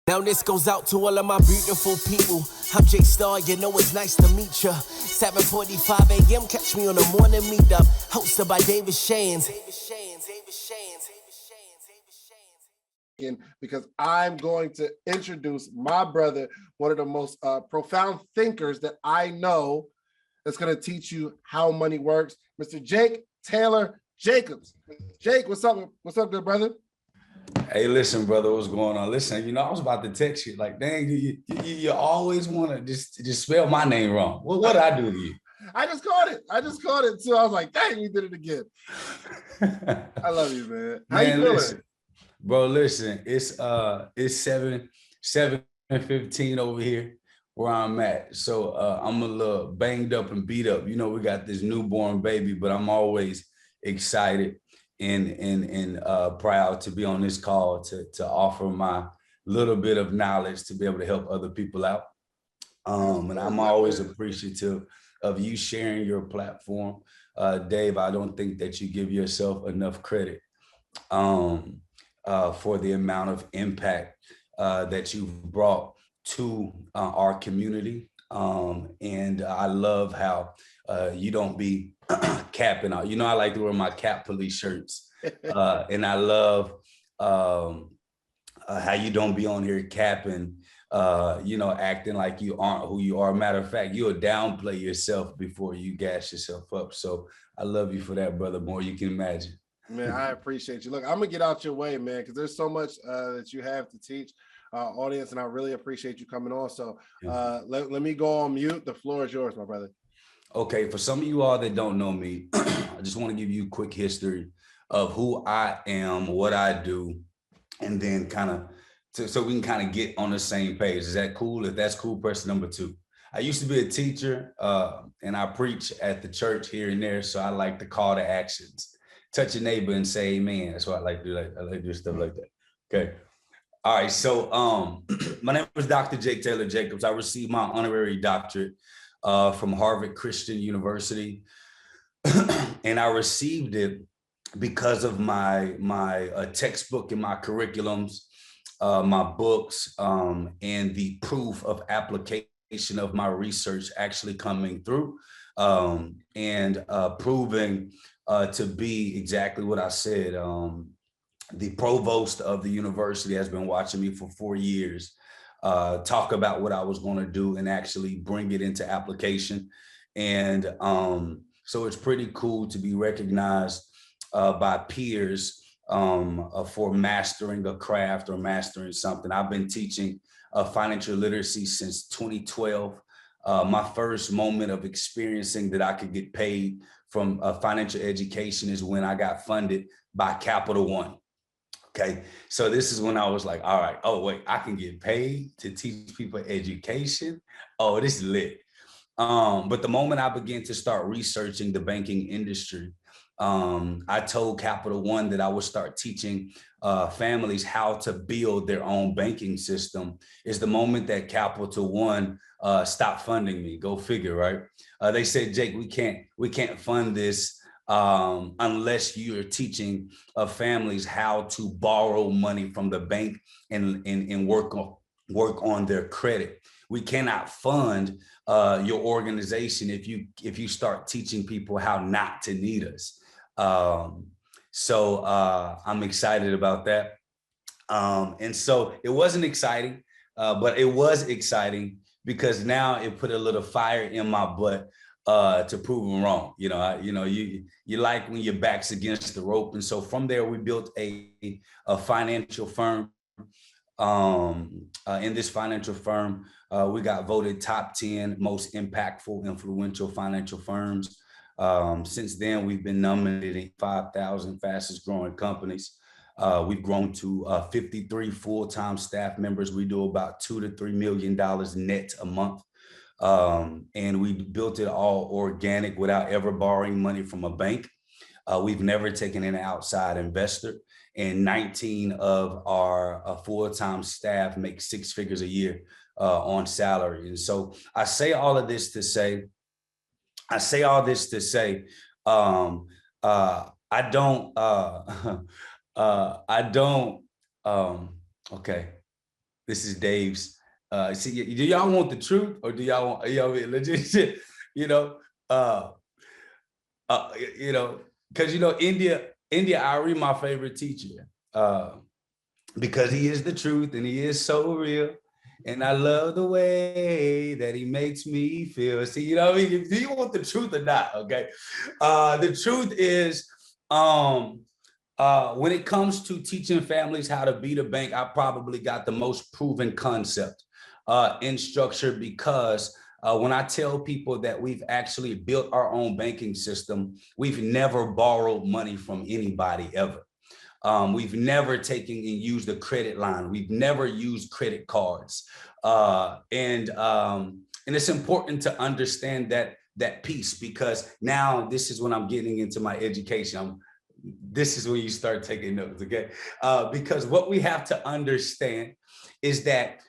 Now this goes out to all of my beautiful people. I'm J Star, you know it's nice to meet ya. 7:45 a.m. catch me on the Morning Meetup, hosted by David Shands. Because I'm going to introduce my brother, one of the most profound thinkers that I know, that's going to teach you how money works, Mr. Tayler Jacobs. Jake, what's up? What's up, good brother? Hey, listen, brother, what's going on? Listen, I was about to text you, like, dang, you always want to just spell my name wrong. What did I do to you? I just caught it too. I was like, dang, you did it again. I love you, man. How you feeling? Listen, bro, listen, it's 7:15 over here where I'm at. So I'm a little banged up and beat up. We got this newborn baby, but I'm always excited and proud to be on this call to offer my little bit of knowledge to be able to help other people out. And I'm always appreciative of you sharing your platform. Dave, I don't think that you give yourself enough credit for the amount of impact that you've brought to our community. And I love how you don't be capping out. I like to wear my Cap Police shirts. And I love how you don't be on here capping, acting like you aren't who you are. Matter of fact, you'll downplay yourself before you gas yourself up. So I love you for that, brother, more you can imagine. Man, I appreciate you. Look, I'm gonna get out your way, man, because there's so much that you have to teach our audience, and I really appreciate you coming on. So let me go on mute. The floor is yours, my brother. Okay, for some of you all that don't know me, I just want to give you a quick history of who I am, what I do, and then so we can kind of get on the same page. Is that cool? If that's cool, person number 2. I used to be a teacher, and I preach at the church here and there, so I like to call to actions. Touch your neighbor and say amen. That's what I like to do. I like to do stuff like that. Okay. All right. So my name is Dr. Tayler Jacobs. I received my honorary doctorate from Harvard Christian University. And I received it because of my textbook and my curriculums, my books, and the proof of application of my research actually coming through and proving to be exactly what I said. The provost of the university has been watching me for 4 years talk about what I was going to do and actually bring it into application. And so it's pretty cool to be recognized by peers for mastering a craft or mastering something. I've been teaching financial literacy since 2012. My first moment of experiencing that I could get paid from financial education is when I got funded by Capital One. Okay, so this is when I was like, all right, oh wait, I can get paid to teach people education. Oh, this is lit. But the moment I began to start researching the banking industry, I told Capital One that I would start teaching families how to build their own banking system. Is the moment that Capital One stopped funding me. Go figure, right? They said, Jake, we can't fund this unless you're teaching families how to borrow money from the bank and work on their credit. We cannot fund your organization if you start teaching people how not to need us. So I'm excited about that. And so it wasn't exciting, but it was exciting because now it put a little fire in my butt to prove them wrong. You like when your back's against the rope. And so from there, we built a financial firm. In this financial firm, we got voted top 10 most impactful, influential financial firms. Since then, we've been nominated 5,000 fastest growing companies. We've grown to 53 full-time staff members. We do about $2 to $3 million net a month. And we built it all organic without ever borrowing money from a bank. We've never taken an outside investor. And 19 of our full-time staff make 6 figures a year on salary. And so I say all this to say, okay. This is Dave's. See, do y'all want the truth or do y'all want, legit shit? Because India Ari, my favorite teacher, because he is the truth and he is so real. And I love the way that he makes me feel. See, do you want the truth or not? Okay. The truth is, when it comes to teaching families how to beat a bank, I probably got the most proven concept in structure, because when I tell people that we've actually built our own banking system, we've never borrowed money from anybody ever. We've never taken and used a credit line. We've never used credit cards. And it's important to understand that piece, because now this is when I'm getting into my education. This is when you start taking notes, okay? Because what we have to understand is that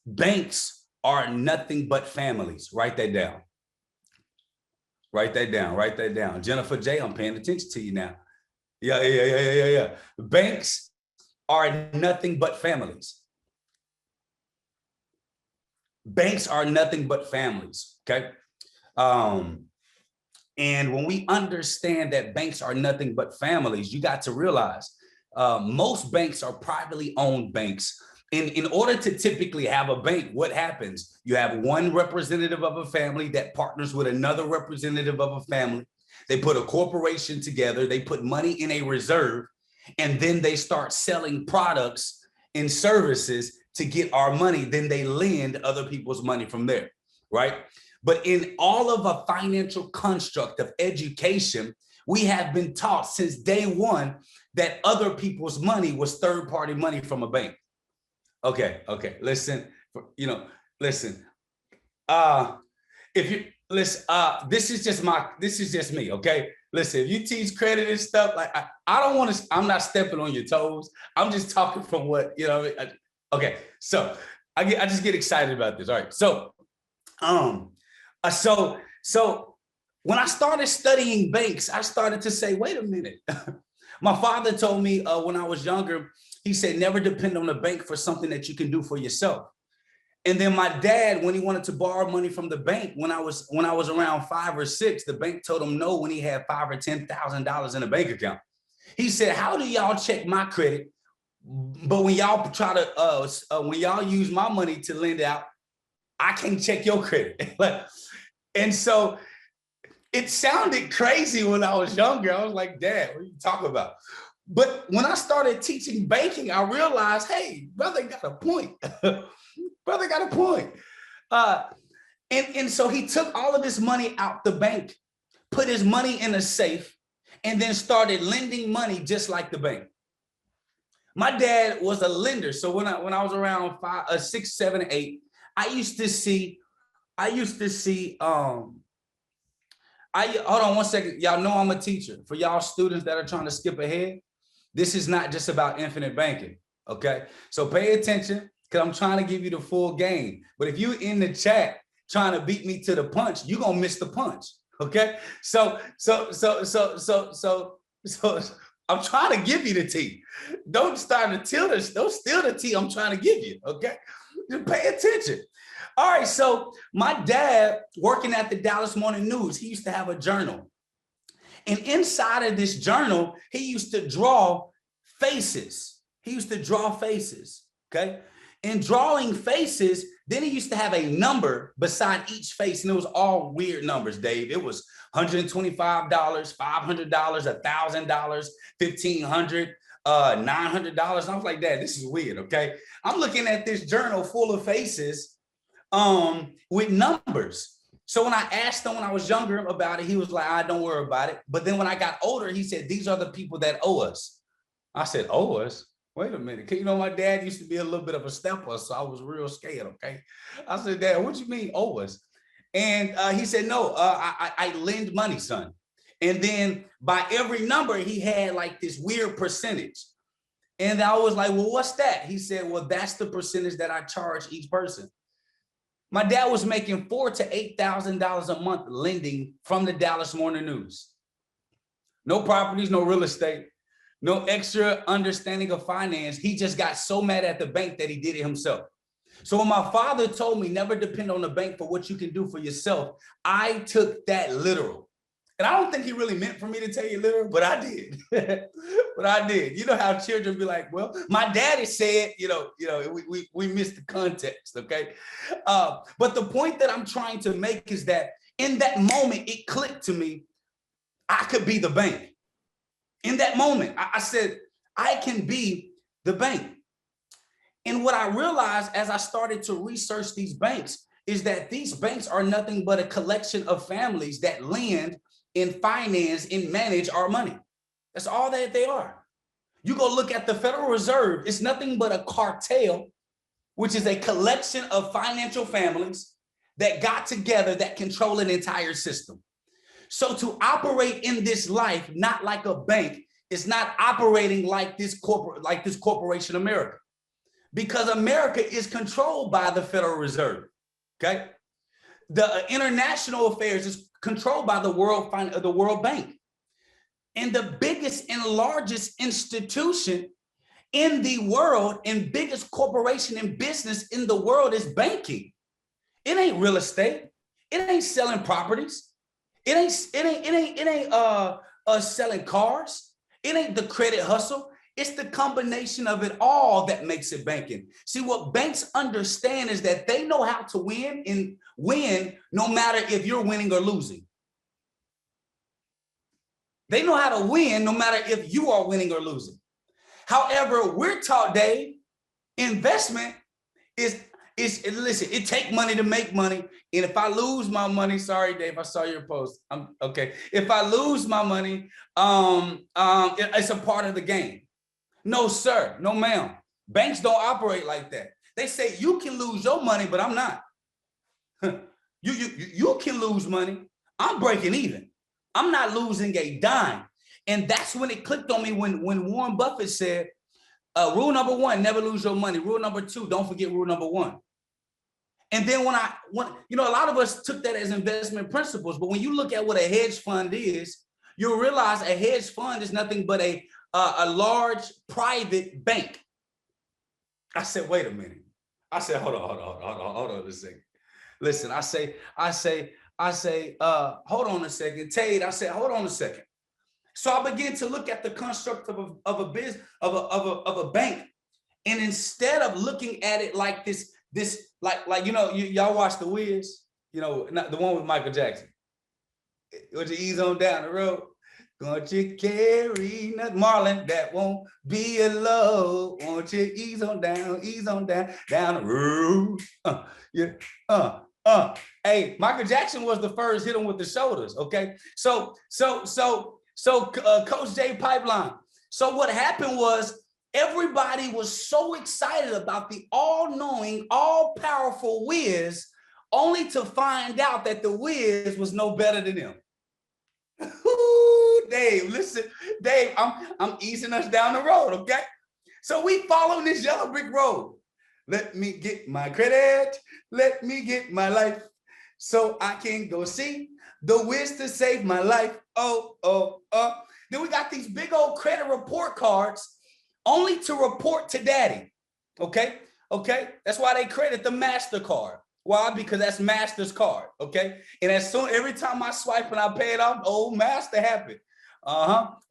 banks are nothing but families. Write that down. Write that down. Write that down. Jennifer J, I'm paying attention to you now. Yeah. Banks are nothing but families. Banks are nothing but families, okay? And when we understand that banks are nothing but families, you got to realize most banks are privately owned banks. In order to typically have a bank, what happens? You have one representative of a family that partners with another representative of a family. They put a corporation together, they put money in a reserve, and then they start selling products and services to get our money. Then they lend other people's money from there, right? But in all of a financial construct of education, we have been taught since day one that other people's money was third-party money from a bank. Okay, listen. If you listen, this is just me, okay? Listen, if you teach credit and stuff, like I don't want to, I'm not stepping on your toes. I'm just talking from what, okay. So I just get excited about this. All right. So when I started studying banks, I started to say, wait a minute. My father told me when I was younger, he said, never depend on the bank for something that you can do for yourself. And then my dad, when he wanted to borrow money from the bank, when I was around 5 or 6, the bank told him no when he had $5,000 or $10,000 in a bank account. He said, how do y'all check my credit? But when y'all try to, when y'all use my money to lend out, I can't check your credit. And so it sounded crazy when I was younger. I was like, Dad, what are you talking about? But when I started teaching banking, I realized, hey, brother got a point. Brother got a point. And so he took all of his money out the bank, put his money in a safe, and then started lending money just like the bank. My dad was a lender. So when I was around 5, 6, 7, 8, I used to see, hold on one second. Y'all know I'm a teacher. For y'all students that are trying to skip ahead, this is not just about infinite banking, okay? So pay attention, because I'm trying to give you the full game. But if you in the chat trying to beat me to the punch, you're gonna miss the punch, okay? So I'm trying to give you the tea. Don't start to steal the tea I'm trying to give you, okay? Just pay attention. All right, so my dad, working at the Dallas Morning News, he used to have a journal. And inside of this journal, he used to draw faces. Okay? In drawing faces, then he used to have a number beside each face, and it was all weird numbers, Dave. It was $125, $500, $1,000, $1,500, $900. And I was like, Dad, this is weird, okay? I'm looking at this journal full of faces with numbers. So when I asked him when I was younger about it, he was like, don't worry about it. But then when I got older, he said, these are the people that owe us. I said, owe us? Wait a minute. My dad used to be a little bit of a stepper, so I was real scared, okay? I said, Dad, what do you mean owe us? And he said, no, I lend money, son. And then by every number, he had like this weird percentage. And I was like, well, what's that? He said, well, that's the percentage that I charge each person. My dad was making $4,000 to $8,000 a month lending from the Dallas Morning News. No properties, no real estate, no extra understanding of finance. He just got so mad at the bank that he did it himself. So when my father told me never depend on the bank for what you can do for yourself, I took that literal. And I don't think he really meant for me to tell you literal, but I did. But I did. You know how children be like, well, my daddy said, we missed the context, okay? But the point that I'm trying to make is that in that moment, it clicked to me, I could be the bank. In that moment, I said, I can be the bank. And what I realized as I started to research these banks is that these banks are nothing but a collection of families that lend and finance and manage our money. That's all that they are. You go look at the Federal Reserve, it's nothing but a cartel, which is a collection of financial families that got together that control an entire system. So to operate in this life, not like a bank, is not operating like this corporation America. Because America is controlled by the Federal Reserve, okay? The international affairs is controlled by the World Bank. And the biggest and largest institution in the world and biggest corporation and business in the world is banking. It ain't real estate. It ain't selling properties. It ain't selling cars. It ain't the credit hustle. It's the combination of it all that makes it banking. See, what banks understand is that they know how to win and win no matter if you're winning or losing. They know how to win no matter if you are winning or losing. However, we're taught, Dave, investment is listen, it takes money to make money. And if I lose my money, sorry, Dave, I saw your post. I'm okay. If I lose my money, it's a part of the game. No, sir. No, ma'am. Banks don't operate like that. They say you can lose your money, but I'm not. You can lose money. I'm breaking even. I'm not losing a dime. And that's when it clicked on me when Warren Buffett said, rule number one, never lose your money. Rule number two, don't forget rule number one. And then when a lot of us took that as investment principles, but when you look at what a hedge fund is, you'll realize a hedge fund is nothing but a large private bank. I said, wait a minute. I said, hold on a second. Listen, I say, hold on a second. Tate, I said, hold on a second. So I began to look at the construct of a business, of a bank. And instead of looking at it like this, y'all watch The Wiz, not the one with Michael Jackson. Would you ease on down the road? Won't you carry nothing, Marlon, that won't be a load. Won't you ease on down the road. Hey, Michael Jackson was the first hit him with the shoulders, okay? So Coach J Pipeline. So what happened was everybody was so excited about the all-knowing, all-powerful Wiz, only to find out that the Wiz was no better than him. Dave, listen, Dave, I'm easing us down the road, okay? So we follow this yellow brick road. Let me get my credit. Let me get my life so I can go see the Wiz to save my life. Then we got these big old credit report cards only to report to daddy, okay? That's why they credit the MasterCard. Why? Because that's Master's card, okay? And every time I swipe and I pay it off, old Master happy.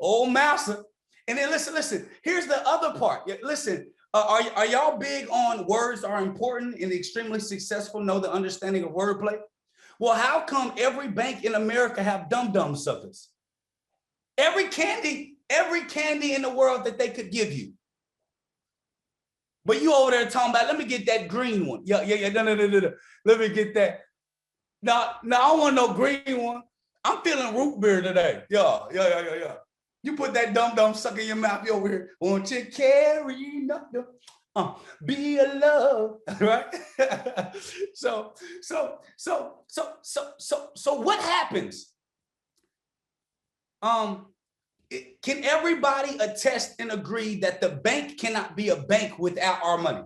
Old Master. And then listen, here's the other part. Listen, are y'all big on words are important and extremely successful, know the understanding of wordplay? Well, how come every bank in America have dum-dum suckers? Every candy in the world that they could give you. But you over there talking about, let me get that green one. Yeah, no. Let me get that. No, I don't want no green one. I'm feeling root beer today. Yeah. You put that dum-dum sucker in your mouth, you over here. Won't you carry nothing? Be a love, right? So what happens? Can everybody attest and agree that the bank cannot be a bank without our money?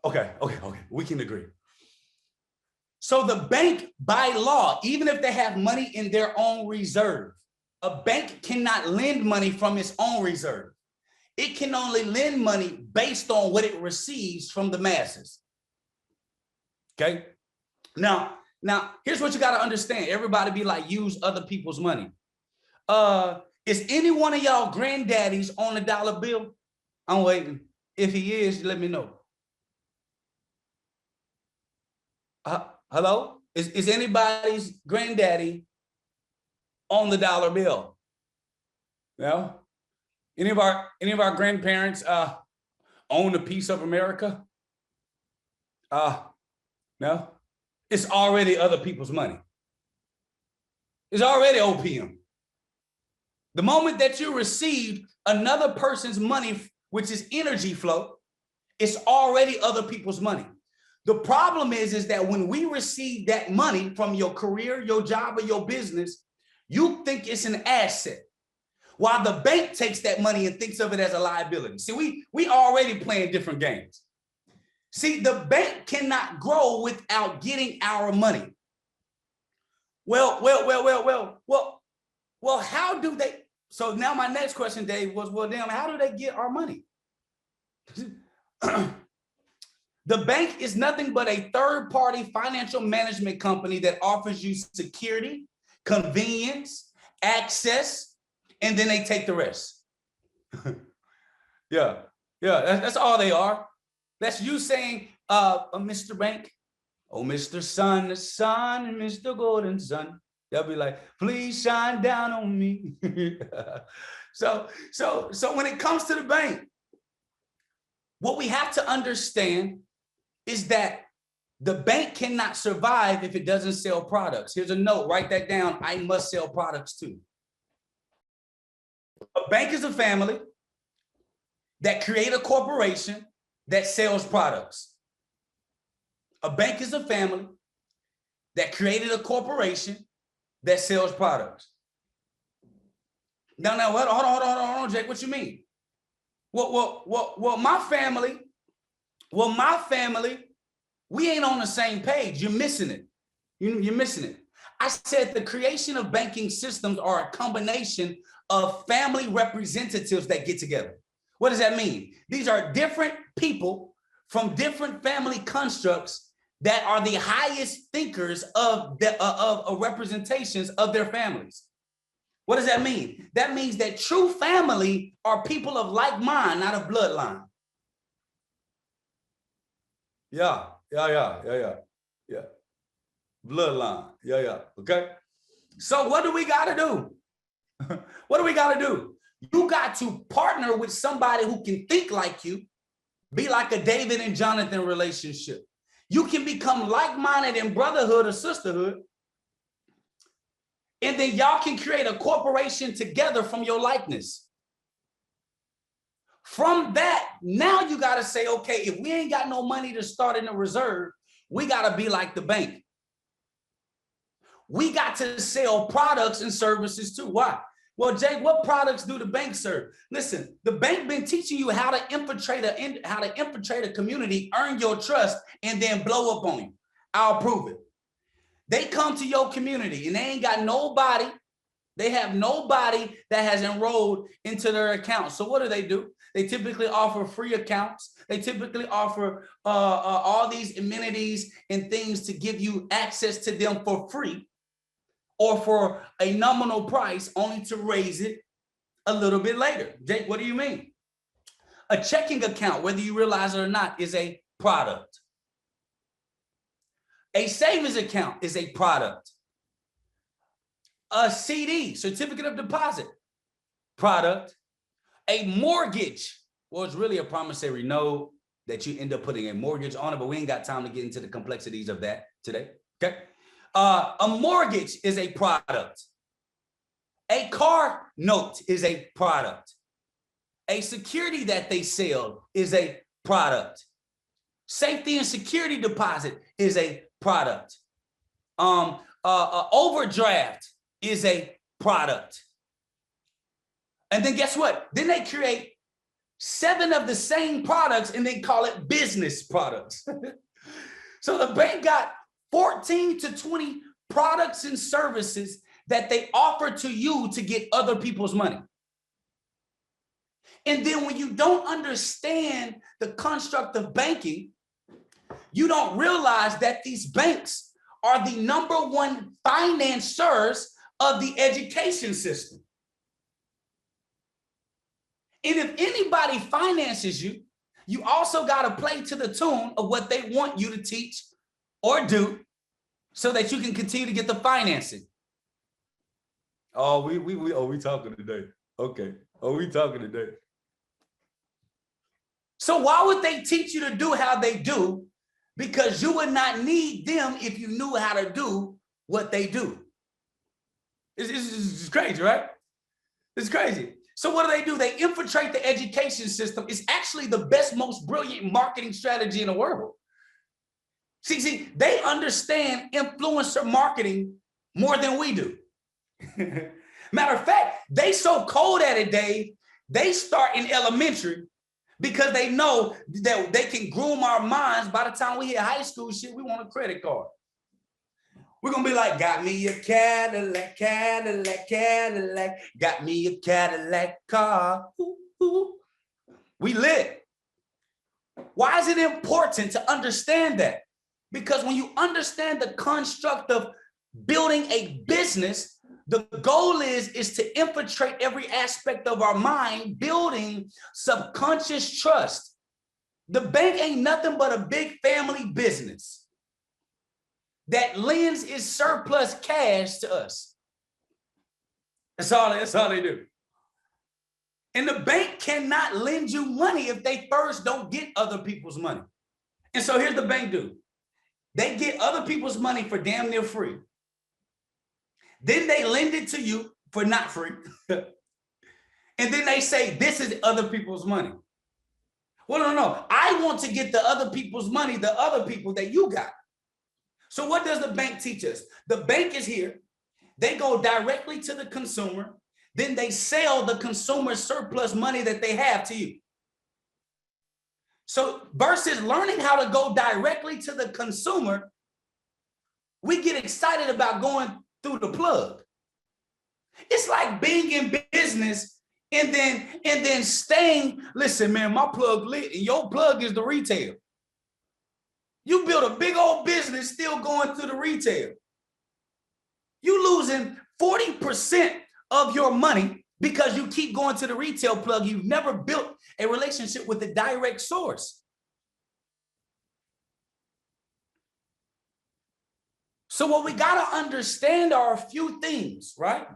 Okay. We can agree. So the bank, by law, even if they have money in their own reserve, A bank cannot lend money from its own reserve. It can only lend money based on what it receives from the masses. Okay? Now, here's what you got to understand. Everybody be like, use other people's money. Is any one of y'all granddaddies on a dollar bill? I'm waiting. If he is, let me know. Hello? Is anybody's granddaddy on the dollar bill? No? Any of our grandparents own a piece of America? No? It's already other people's money. It's already OPM. The moment that you receive another person's money, which is energy flow, it's already other people's money. The problem is that when we receive that money from your career, your job, or your business, you think it's an asset, while the bank takes that money and thinks of it as a liability. See, we already playing different games. See, the bank cannot grow without getting our money. Well, how do they? So now my next question, Dave, was, well, damn, how do they get our money? The bank is nothing but a third-party financial management company that offers you security, convenience, access, and then they take the rest. Yeah, that's all they are. That's you saying, Mr. Bank, oh, Mr. Sun, the sun, and Mr. Golden Sun. They'll be like, please shine down on me. So when it comes to the bank, what we have to understand is that the bank cannot survive if it doesn't sell products. Here's a note, write that down. I must sell products too. A bank is a family that create a corporation that sells products. A bank is a family that created a corporation that sells products. Now, hold on, Jake. What you mean? Well, my family, we ain't on the same page. You're missing it. You're missing it. I said the creation of banking systems are a combination of family representatives that get together. What does that mean? These are different people from different family constructs that are the highest thinkers of representations of their families. What does that mean? That means that true family are people of like mind, not of bloodline. Yeah. Bloodline. Yeah. Okay. So what do we got to do? What do we got to do? You got to partner with somebody who can think like you, be like a David and Jonathan relationship. You can become like-minded in brotherhood or sisterhood, and then y'all can create a corporation together from your likeness. From that, now you got to say, okay, if we ain't got no money to start in a reserve, we got to be like the bank. We got to sell products and services too. Why? Well, Jake, what products do the bank serve? Listen, the bank been teaching you how to infiltrate a community, earn your trust, and then blow up on you. I'll prove it. They come to your community and they ain't got nobody. They have nobody that has enrolled into their account. So what do? They typically offer free accounts. They typically offer all these amenities and things to give you access to them for free, or for a nominal price, only to raise it a little bit later. Jake, what do you mean? A checking account, whether you realize it or not, is a product. A savings account is a product. A CD, certificate of deposit, product. A mortgage, well, it's really a promissory note that you end up putting a mortgage on it, but we ain't got time to get into the complexities of that today, okay? A mortgage is a product. A car note is a product. A security that they sell is a product. Safety and security deposit is a product. Overdraft is a product. And then guess what? Then they create 7 of the same products and they call it business products. So the bank got 14 to 20 products and services that they offer to you to get other people's money. And then when you don't understand the construct of banking, you don't realize that these banks are the number one financiers of the education system. And if anybody finances you, you also got to play to the tune of what they want you to teach or do so that you can continue to get the financing. Oh, we talking today. Okay. Oh, we talking today. So why would they teach you to do how they do? Because you would not need them if you knew how to do what they do. It's crazy, right? It's crazy. So what do? They infiltrate the education system. It's actually the best, most brilliant marketing strategy in the world. See, they understand influencer marketing more than we do. Matter of fact, they so cold at it, Dave, they start in elementary because they know that they can groom our minds. By the time we hit high school, shit, we want a credit card. We're going to be like, got me a Cadillac, Cadillac, Cadillac, got me a Cadillac car. Ooh, ooh. We lit. Why is it important to understand that? Because when you understand the construct of building a business, the goal is to infiltrate every aspect of our mind, building subconscious trust. The bank ain't nothing but a big family business that lends its surplus cash to us. That's all they do. And the bank cannot lend you money if they first don't get other people's money. And so here's the bank do. They get other people's money for damn near free. Then they lend it to you for not free. And then they say, this is other people's money. Well, no. I want to get the other people's money, the other people that you got. So what does the bank teach us? The bank is here. They go directly to the consumer. Then they sell the consumer surplus money that they have to you. So versus learning how to go directly to the consumer, we get excited about going through the plug. It's like being in business and then staying, listen, man, my plug lit and your plug is the retail. You build a big old business still going through the retail. You losing 40% of your money because you keep going to the retail plug. You've never built a relationship with the direct source. So what we got to understand are a few things, right?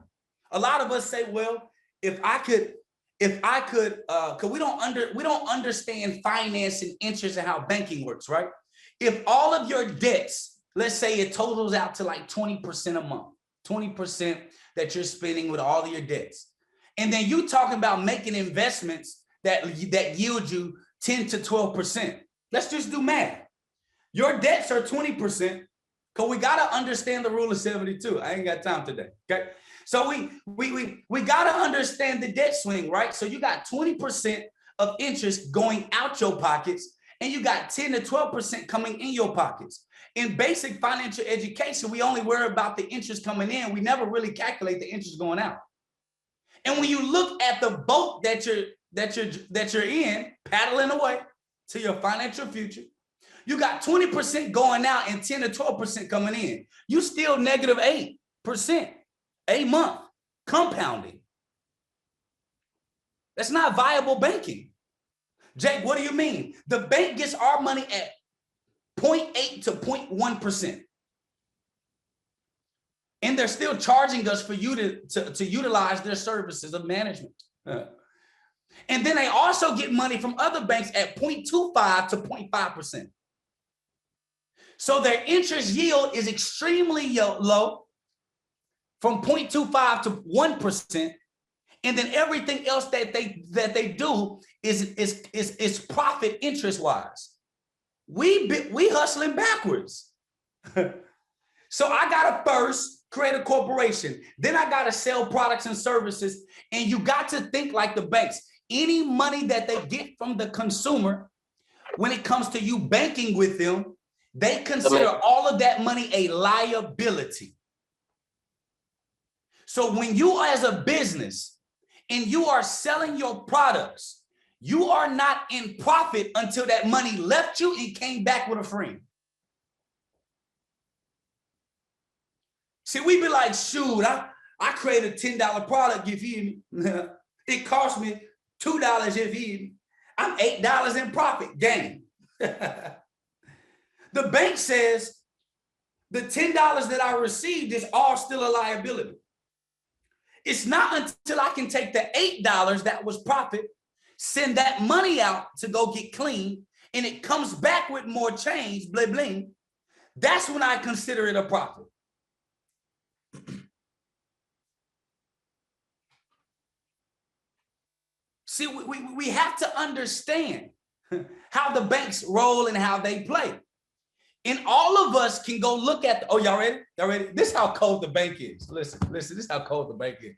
A lot of us say, well, if I could, because we don't understand finance and interest and how banking works, right? If all of your debts, let's say it totals out to like 20% a month, 20% that you're spending with all of your debts. And then you talking about making investments that yield you 10 to 12%. Let's just do math. Your debts are 20%, because we got to understand the rule of 72. I ain't got time today, okay? So we got to understand the debt swing, right? So you got 20% of interest going out your pockets, and you got 10 to 12% coming in your pockets. In basic financial education, we only worry about the interest coming in. We never really calculate the interest going out. And when you look at the boat that you're in, paddling away to your financial future, you got 20% going out and 10 to 12% coming in. You still negative 8% a month, compounding. That's not viable banking. Jake, what do you mean? The bank gets our money at 0.8 to 0.1%. And they're still charging us for you to utilize their services of management. And then they also get money from other banks at 0.25 to 0.5%. So their interest yield is extremely low, from 0.25 to 1%. And then everything else that they do is profit interest wise. We hustling backwards. So I gotta first create a corporation. Then I gotta sell products and services. And you got to think like the banks. Any money that they get from the consumer, when it comes to you banking with them, they consider all of that money a liability. So when you as a business and you are selling your products, you are not in profit until that money left you and came back with a friend. See, we be like, shoot, I created a $10 product, you feel me? It cost me $2, you feel me? I'm $8 in profit, gain. The bank says the $10 that I received is all still a liability. It's not until I can take the $8 that was profit, send that money out to go get clean, and it comes back with more change, bling bling. That's when I consider it a profit. See, we have to understand how the banks roll and how they play. And all of us can go look at, y'all ready? Y'all ready? This is how cold the bank is. Listen, this is how cold the bank is.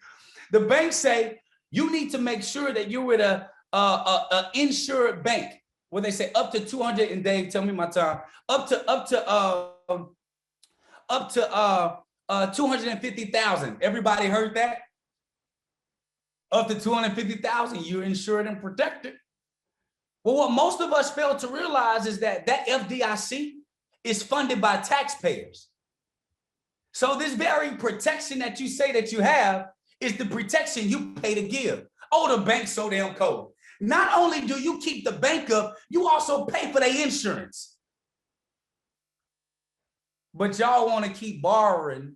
The banks say you need to make sure that you're with a insured bank where they say up to 200, and Dave, tell me my time, up to 250,000. Everybody heard that? Up to 250,000, you're insured and protected. Well, what most of us fail to realize is that FDIC is funded by taxpayers. So this very protection that you say that you have is the protection you pay to give. Oh, the bank's so damn cold. Not only do you keep the bank up, you also pay for their insurance. But y'all want to keep borrowing,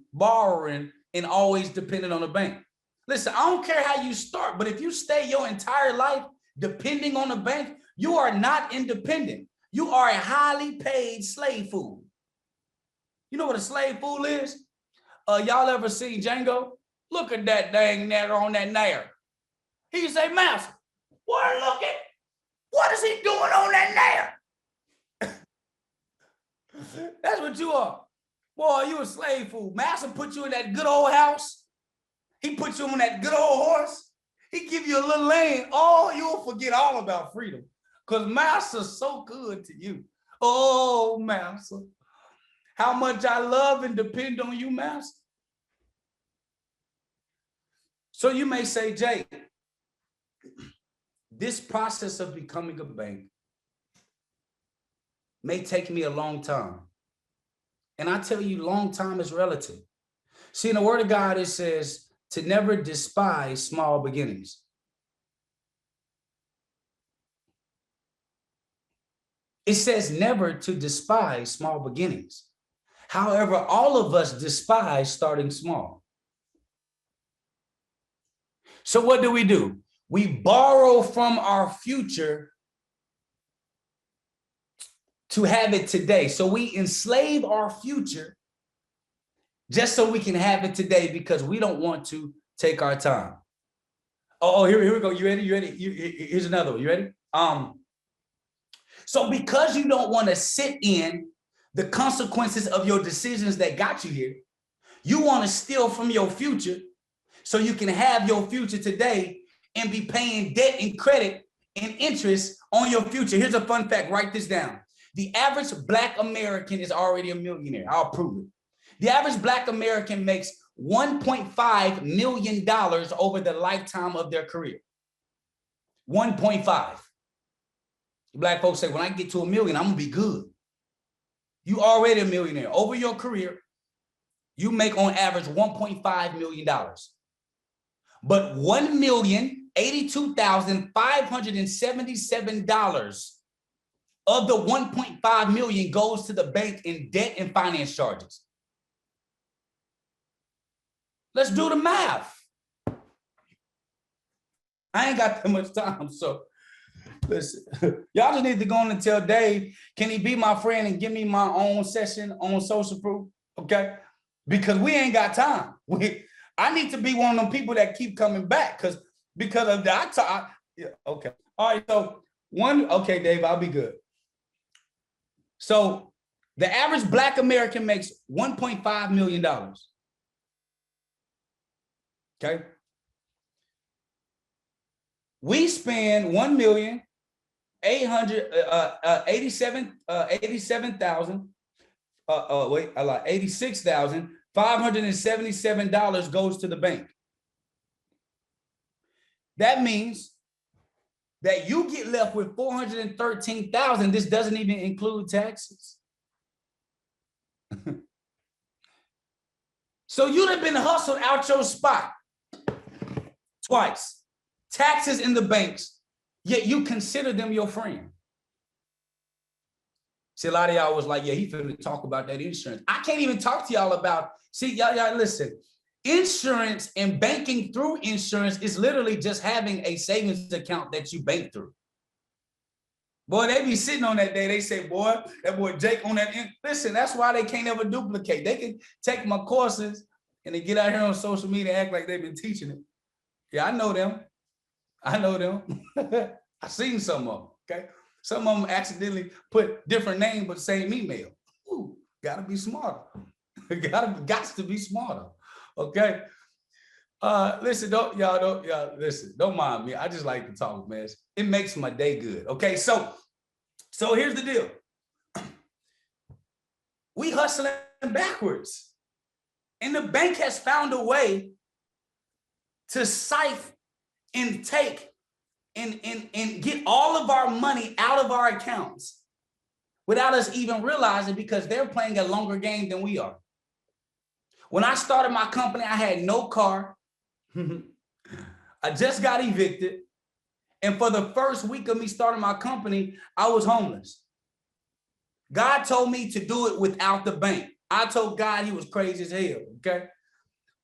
and always dependent on the bank. Listen, I don't care how you start, but if you stay your entire life depending on the bank, you are not independent. You are a highly paid slave fool. You know what a slave fool is? Y'all ever seen Django? Look at that dang nigger on that nair. He say, master, what look at? What is he doing on that nair? That's what you are. Boy, you a slave fool. Master put you in that good old house. He put you on that good old horse. He give you a little lane. Oh, you'll forget all about freedom. Because master's so good to you. Oh, master. How much I love and depend on you, master. So you may say, Jay, this process of becoming a bank may take me a long time. And I tell you, long time is relative. See, in the word of God, it says to never despise small beginnings. It says never to despise small beginnings. However, all of us despise starting small. So what do? We borrow from our future to have it today. So we enslave our future just so we can have it today because we don't want to take our time. Oh, here we go. You ready? Here's another one. You ready? So because you don't want to sit in the consequences of your decisions that got you here, you want to steal from your future so you can have your future today and be paying debt and credit and interest on your future. Here's a fun fact. Write this down. The average Black American is already a millionaire. I'll prove it. The average Black American makes $1.5 million over the lifetime of their career. 1.5. Black folks say, when I get to $1 million, I'm gonna be good. You already a millionaire. Over your career, you make on average $1.5 million. But $1,082,577 of the 1.5 million goes to the bank in debt and finance charges. Let's do the math. I ain't got that much time, so listen. Y'all just need to go on and tell Dave, can he be my friend and give me my own session on social proof? Okay? Because we ain't got time. I need to be one of them people that keep coming back because of that. Yeah, okay. All right, so okay, Dave, I'll be good. So the average Black American makes $1.5 million. Okay. We spend $86,577 $577 goes to the bank. That means that you get left with $413,000. This doesn't even include taxes. So you'd have been hustled out your spot twice. Taxes in the banks, yet you consider them your friend. See, a lot of y'all was like, yeah, he finna talk about that insurance. I can't even talk to y'all about, see, y'all listen. Insurance and banking through insurance is literally just having a savings account that you bank through. Boy, they be sitting on that day. They say, boy, that boy Jake on that. Listen, that's why they can't ever duplicate. They can take my courses and they get out here on social media and act like they've been teaching it. Yeah, I know them. I seen some of them, okay? Some of them accidentally put different names, but same email. Ooh, gotta be smarter. Got to be smarter. Okay. Listen, don't mind me. I just like to talk, man. It makes my day good. Okay, so here's the deal. We hustling backwards. And the bank has found a way to siphon and take and get all of our money out of our accounts without us even realizing, because they're playing a longer game than we are. When I started my company, I had no car. I just got evicted. And for the first week of me starting my company, I was homeless. God told me to do it without the bank. I told God he was crazy as hell, okay?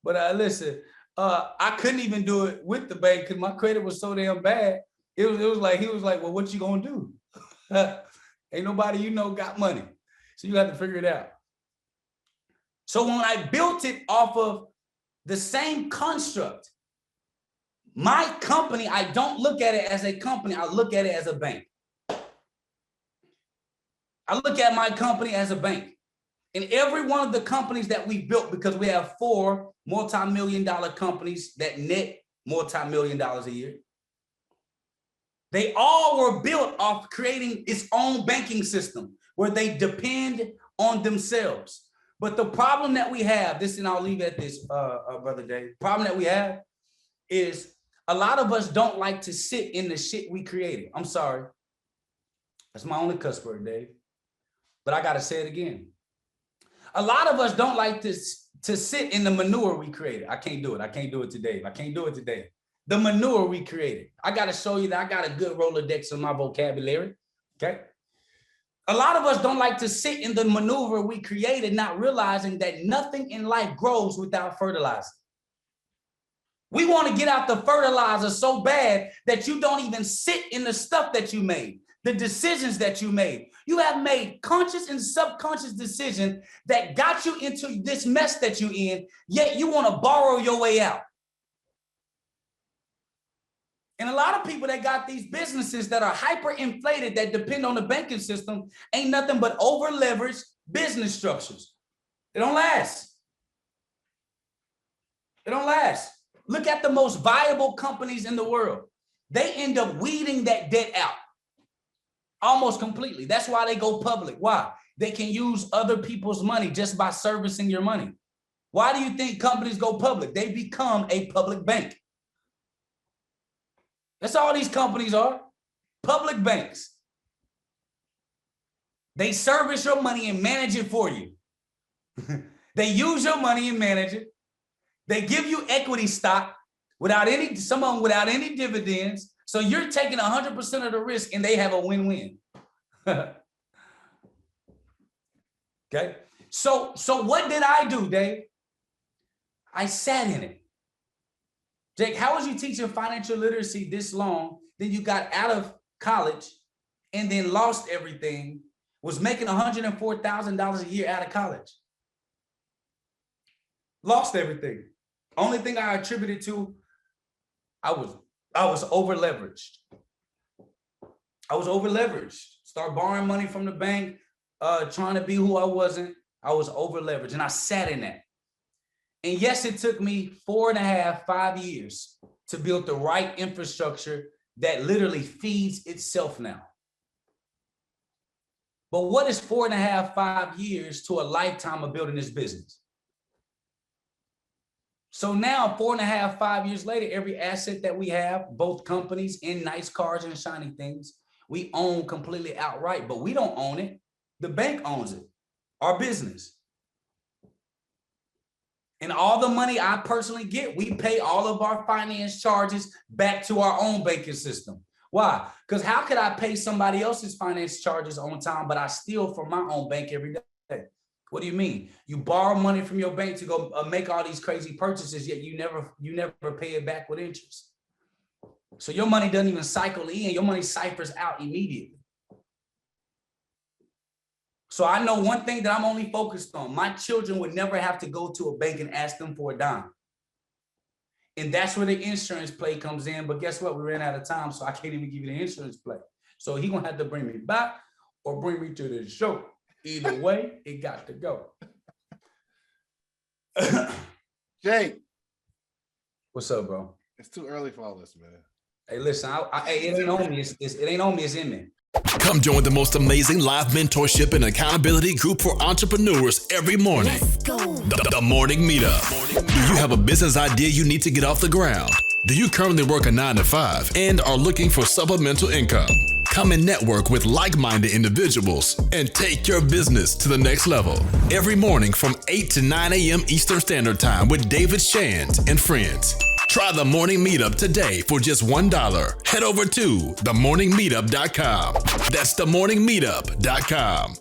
But listen, I couldn't even do it with the bank because my credit was so damn bad. It was like, he was like, well, what you gonna do? Ain't nobody got money. So you have to figure it out. So when I built it off of the same construct, my company, I don't look at it as a company, I look at it as a bank. I look at my company as a bank. And every one of the companies that we built, because we have 4 multi-million-dollar companies that net multi-million-dollars a year, they all were built off creating its own banking system where they depend on themselves. But the problem that we have, this, and I'll leave at this, Brother Dave, problem that we have is a lot of us don't like to sit in the shit we created. I'm sorry. That's my only cuss word, Dave. But I got to say it again. A lot of us don't like to sit in the manure we created. I can't do it. I can't do it today. I can't do it today. The manure we created. I got to show you that I got a good Rolodex in my vocabulary. Okay. A lot of us don't like to sit in the maneuver we created, not realizing that nothing in life grows without fertilizer. We want to get out the fertilizer so bad that you don't even sit in the stuff that you made, the decisions that you made. You have made conscious and subconscious decisions that got you into this mess that you're in, yet you want to borrow your way out. And a lot of people that got these businesses that are hyperinflated, that depend on the banking system, ain't nothing but over-leveraged business structures. It don't last. It don't last. Look at the most viable companies in the world. They end up weeding that debt out almost completely. That's why they go public. Why? They can use other people's money just by servicing your money. Why do you think companies go public? They become a public bank. That's all these companies are, public banks. They service your money and manage it for you. They use your money and manage it. They give you equity stock some of them without any dividends. So you're taking 100% of the risk and they have a win-win. Okay. So what did I do, Dave? I sat in it. Jake, how was you teaching financial literacy this long? Then you got out of college and then lost everything, was making $104,000 a year out of college. Lost everything. Only thing I attributed to, I was over leveraged. I was over leveraged. Start borrowing money from the bank, trying to be who I wasn't. I was over leveraged and I sat in that. And yes, it took me 4.5, 5 years to build the right infrastructure that literally feeds itself now. But what is 4.5, 5 years to a lifetime of building this business? So now 4.5, 5 years later, every asset that we have, both companies in nice cars and shiny things, we own completely outright, but we don't own it. The bank owns it, our business. And all the money I personally get, we pay all of our finance charges back to our own banking system. Why? Because how could I pay somebody else's finance charges on time, but I steal from my own bank every day? What do you mean? You borrow money from your bank to go make all these crazy purchases, yet you never pay it back with interest. So your money doesn't even cycle in. Your money ciphers out immediately. So I know one thing that I'm only focused on. My children would never have to go to a bank and ask them for a dime. And that's where the insurance play comes in. But guess what? We ran out of time, so I can't even give you the insurance play. So he's going to have to bring me back or bring me to the show. Either way, it got to go. Jake. What's up, bro? It's too early for all this, man. Hey, listen, it ain't on me. It ain't on me. It's in me. Come join the most amazing live mentorship and accountability group for entrepreneurs every morning. Let's go. The Morning Meetup. Do you have a business idea you need to get off the ground? Do you currently work a 9-to-5 and are looking for supplemental income? Come and network with like-minded individuals and take your business to the next level. Every morning from 8 to 9 a.m. Eastern Standard Time with David Shands and friends. Try the Morning Meetup today for just $1. Head over to themorningmeetup.com. That's themorningmeetup.com.